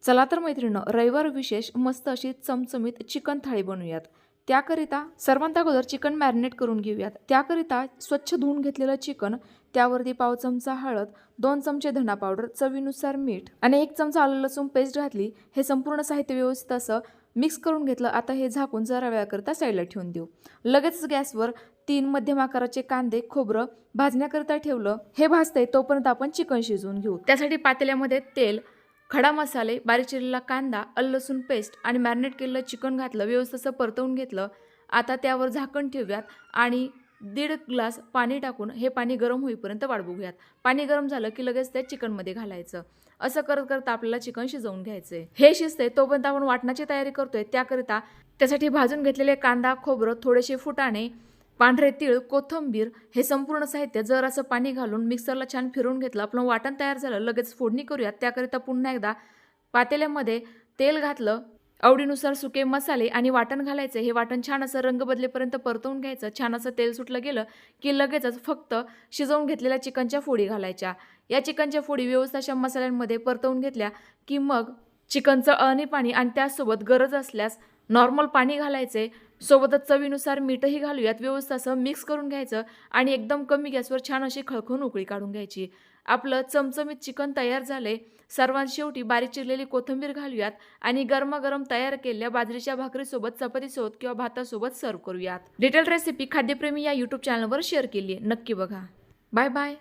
चला तर मैत्रिणींनो, रविवार विशेष मस्त अशी चमचमीत चिकन थाळी बनवूयात। त्याकरिता सर्वांत अगोदर चिकन मॅरिनेट करून घेऊयात। त्याकरिता स्वच्छ धुवून घेतलेलं चिकन, त्यावरती पाव चमचा हळद, 2 चमचे धना पावडर, चवीनुसार मीठ आणि 1 चमचा आलं लसूण पेस्ट घातली। हे संपूर्ण साहित्य व्यवस्थित असं मिक्स करून घेतलं। आता हे झाकून जरा वेळाकरता साईडला ठेवून देऊ। लगेच गॅसवर 3 मध्यम आकाराचे कांदे खोबरं भाजण्याकरता ठेवलं। हे भाजतंय तोपर्यंत आपण चिकन शिजवून घेऊ। त्यासाठी पातेल्यामध्ये तेल, खडा मसाले, बारीक चिरलेला कांदा, आलं लसूण पेस्ट आणि मॅरिनेट केलेलं चिकन घातलं, व्यवस्थित असं परतवून घेतलं। आता त्यावर झाकण ठेवूयात आणि 1.5 ग्लास पाणी टाकून हे पाणी गरम होईपर्यंत वाट बघूयात। पाणी गरम झालं की लगेच ते चिकनमध्ये घालायचं। असं करत करत आपल्याला चिकन शिजवून घ्यायचंय। हे शिजते तोपर्यंत आपण वाटणाची तयारी करतोय। त्यासाठी भाजून घेतलेले कांदा, खोबरं, थोडेसे फुटाणे, पांढरे तीळ, कोथिंबीर हे संपूर्ण साहित्य जर असं पाणी घालून मिक्सरला छान फिरवून घेतलं। आपलं वाटण तयार झालं। लगेच फोडणी करूयात। त्याकरिता पुन्हा एकदा पातेल्यामध्ये तेल घातलं, आवडीनुसार सुके मसाले आणि वाटण घालायचं। हे वाटण छान असं रंग बदलेपर्यंत परतवून घ्यायचं। छान असं तेल सुटलं गेलं की लगेचच फक्त शिजवून घेतलेल्या चिकनच्या फोडी घालायच्या। या चिकनच्या फोडी व्यवस्थित अशा मसाल्यांमध्ये परतवून घेतल्या की मग चिकनचं अळणी पाणी आणि त्यासोबत गरज असल्यास नॉर्मल पाणी घालायचे। सोबतच चवीनुसार मीठही घालूयात। व्यवस्थित असं मिक्स करून घ्यायचं आणि एकदम कमी गॅसवर छान अशी खळखळून उकळी काढून घ्यायची। आपलं चमचमीत चिकन तयार झाले। सर्वात शेवटी बारीक चिरलेली कोथिंबीर घालूयात आणि गरमागरम तयार केलेल्या बाजरीच्या भाकरीसोबत, चपातीसोबत किंवा भातासोबत सर्व करूयात। डिटेल रेसिपी खाद्यप्रेमी या YouTube चॅनलवर शेअर केली आहे, नक्की बघा। Bye bye.